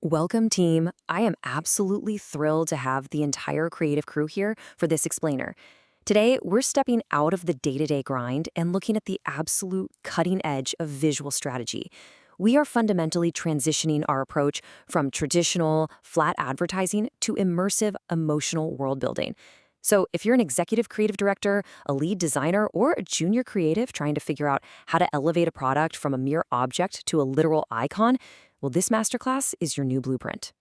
Welcome, team. I am absolutely thrilled to have the entire creative crew here for this explainer. Today, we're stepping out of the day-to-day grind and looking at the absolute cutting edge of visual strategy. We are fundamentally transitioning our approach from traditional, flat advertising to immersive, emotional world building. So if you're an executive creative director, a lead designer, or a junior creative trying to figure out how to elevate a product from a mere object to a literal icon, well, this masterclass is your new blueprint.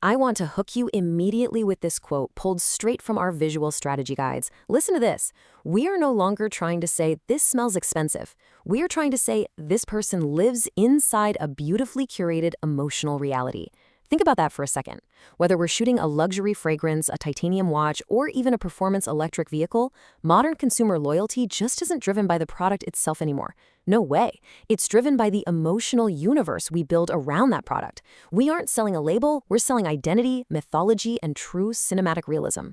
I want to hook you immediately with this quote pulled straight from our visual strategy guides. Listen to this. We are no longer trying to say, this smells expensive. We are trying to say, this person lives inside a beautifully curated emotional reality. Think about that for a second. Whether we're shooting a luxury fragrance, a titanium watch, or even a performance electric vehicle, modern consumer loyalty just isn't driven by the product itself anymore. No way. It's driven by the emotional universe we build around that product. We aren't selling a label, we're selling identity, mythology, and true cinematic realism.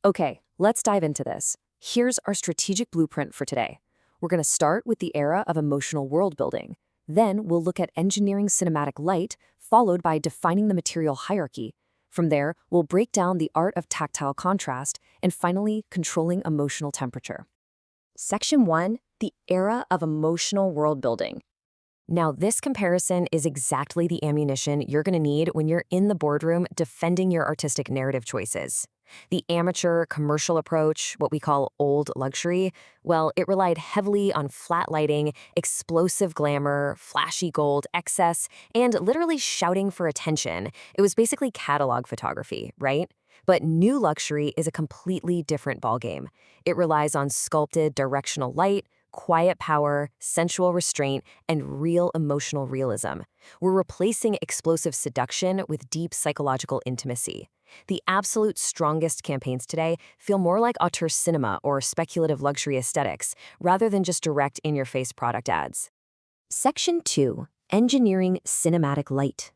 Okay, let's dive into this. Here's our strategic blueprint for today. We're going to start with the era of emotional world building. Then we'll look at engineering cinematic light, followed by defining the material hierarchy. From there, we'll break down the art of tactile contrast, and finally, controlling emotional temperature. Section 1, the era of emotional world building. Now, this comparison is exactly the ammunition you're going to need when you're in the boardroom defending your artistic narrative choices. The amateur commercial approach, what we call old luxury, well, it relied heavily on flat lighting, explosive glamour, flashy gold, excess, and literally shouting for attention. It was basically catalog photography, right? But new luxury is a completely different ballgame. It relies on sculpted directional light, quiet power, sensual restraint, and real emotional realism. We're replacing explosive seduction with deep psychological intimacy. The absolute strongest campaigns today feel more like auteur cinema or speculative luxury aesthetics, rather than just direct in-your-face product ads. Section 2, engineering cinematic light.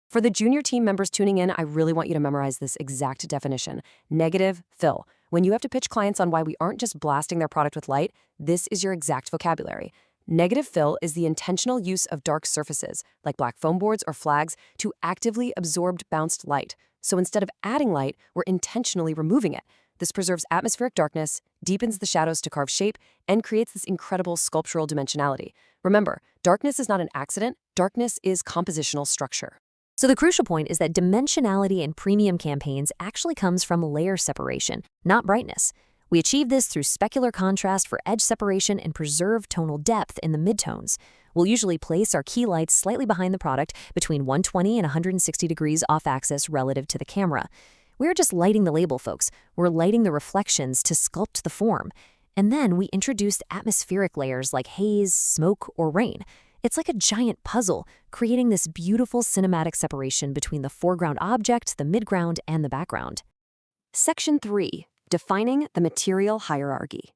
For the junior team members tuning in, I really want you to memorize this exact definition. Negative fill. When you have to pitch clients on why we aren't just blasting their product with light, this is your exact vocabulary. Negative fill is the intentional use of dark surfaces, like black foam boards or flags, to actively absorb bounced light. So instead of adding light, we're intentionally removing it. This preserves atmospheric darkness, deepens the shadows to carve shape, and creates this incredible sculptural dimensionality. Remember, darkness is not an accident. Darkness is compositional structure. So the crucial point is that dimensionality in premium campaigns actually comes from layer separation, not brightness. We achieve this through specular contrast for edge separation and preserved tonal depth in the midtones. We'll usually place our key lights slightly behind the product between 120 and 160 degrees off-axis relative to the camera. We're just lighting the label, folks. We're lighting the reflections to sculpt the form. And then we introduced atmospheric layers like haze, smoke, or rain. It's like a giant puzzle, creating this beautiful cinematic separation between the foreground object, the midground, and the background. Section 3, defining the material hierarchy.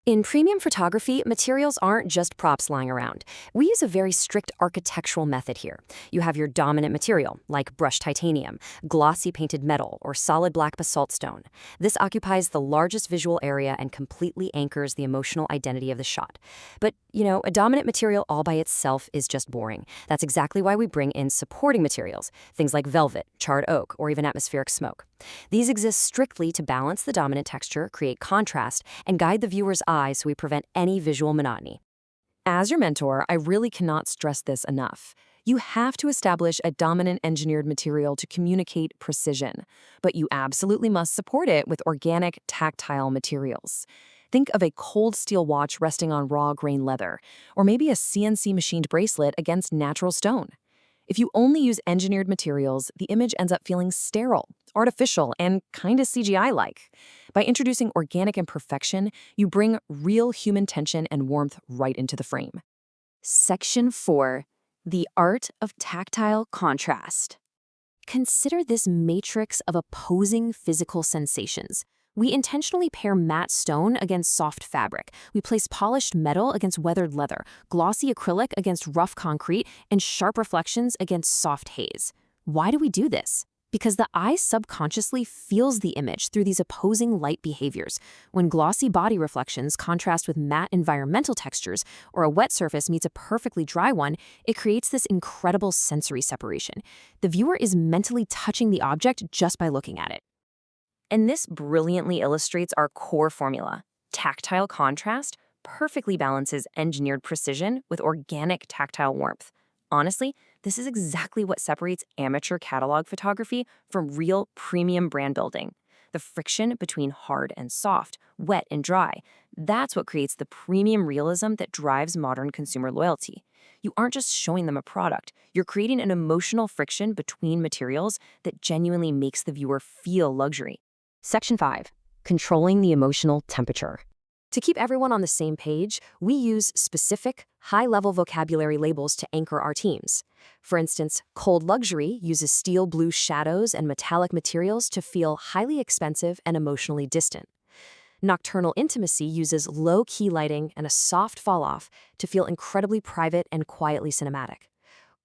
In premium photography, materials aren't just props lying around. We use a very strict architectural method here. You have your dominant material, like brushed titanium, glossy painted metal, or solid black basalt stone. This occupies the largest visual area and completely anchors the emotional identity of the shot. But, a dominant material all by itself is just boring. That's exactly why we bring in supporting materials, things like velvet, charred oak, or even atmospheric smoke. These exist strictly to balance the dominant texture, create contrast, and guide the viewer's eye so we prevent any visual monotony. As your mentor, I really cannot stress this enough. You have to establish a dominant engineered material to communicate precision, but you absolutely must support it with organic, tactile materials. Think of a cold steel watch resting on raw grain leather, or maybe a CNC machined bracelet against natural stone. If you only use engineered materials, the image ends up feeling sterile, artificial, and kind of CGI-like. By introducing organic imperfection, you bring real human tension and warmth right into the frame. Section 4, the art of tactile contrast. Consider this matrix of opposing physical sensations. We intentionally pair matte stone against soft fabric. We place polished metal against weathered leather, glossy acrylic against rough concrete, and sharp reflections against soft haze. Why do we do this? Because the eye subconsciously feels the image through these opposing light behaviors. When glossy body reflections contrast with matte environmental textures, or a wet surface meets a perfectly dry one, it creates this incredible sensory separation. The viewer is mentally touching the object just by looking at it. And this brilliantly illustrates our core formula. Tactile contrast perfectly balances engineered precision with organic tactile warmth. Honestly, this is exactly what separates amateur catalog photography from real premium brand building. The friction between hard and soft, wet and dry, that's what creates the premium realism that drives modern consumer loyalty. You aren't just showing them a product, you're creating an emotional friction between materials that genuinely makes the viewer feel luxury. Section 5. Controlling the emotional temperature. To keep everyone on the same page, we use specific, high-level vocabulary labels to anchor our teams. For instance, cold luxury uses steel blue shadows and metallic materials to feel highly expensive and emotionally distant. Nocturnal intimacy uses low-key lighting and a soft fall-off to feel incredibly private and quietly cinematic.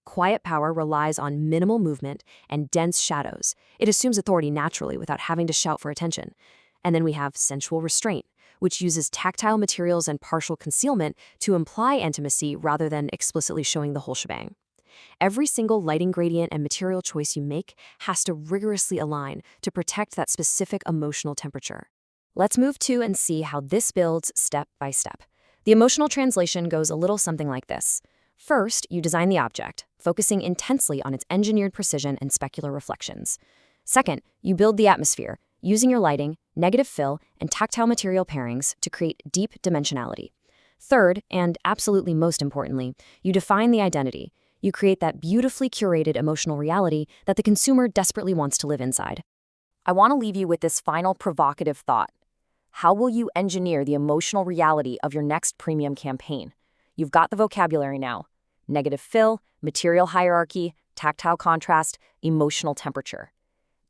Quiet power relies on minimal movement and dense shadows. It assumes authority naturally without having to shout for attention. And then we have sensual restraint, which uses tactile materials and partial concealment to imply intimacy rather than explicitly showing the whole shebang. Every single lighting gradient and material choice you make has to rigorously align to protect that specific emotional temperature. Let's move to and see how this builds step by step. The emotional translation goes a little something like this. First, you design the object, focusing intensely on its engineered precision and specular reflections. Second, you build the atmosphere, using your lighting, negative fill, and tactile material pairings to create deep dimensionality. Third, and absolutely most importantly, you define the identity. You create that beautifully curated emotional reality that the consumer desperately wants to live inside. I want to leave you with this final provocative thought. How will you engineer the emotional reality of your next premium campaign? You've got the vocabulary now. Negative fill, material hierarchy, tactile contrast, emotional temperature.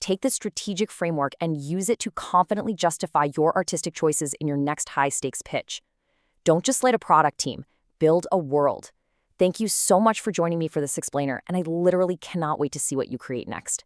Take this strategic framework and use it to confidently justify your artistic choices in your next high-stakes pitch. Don't just light a product team, build a world. Thank you so much for joining me for this explainer, and I literally cannot wait to see what you create next.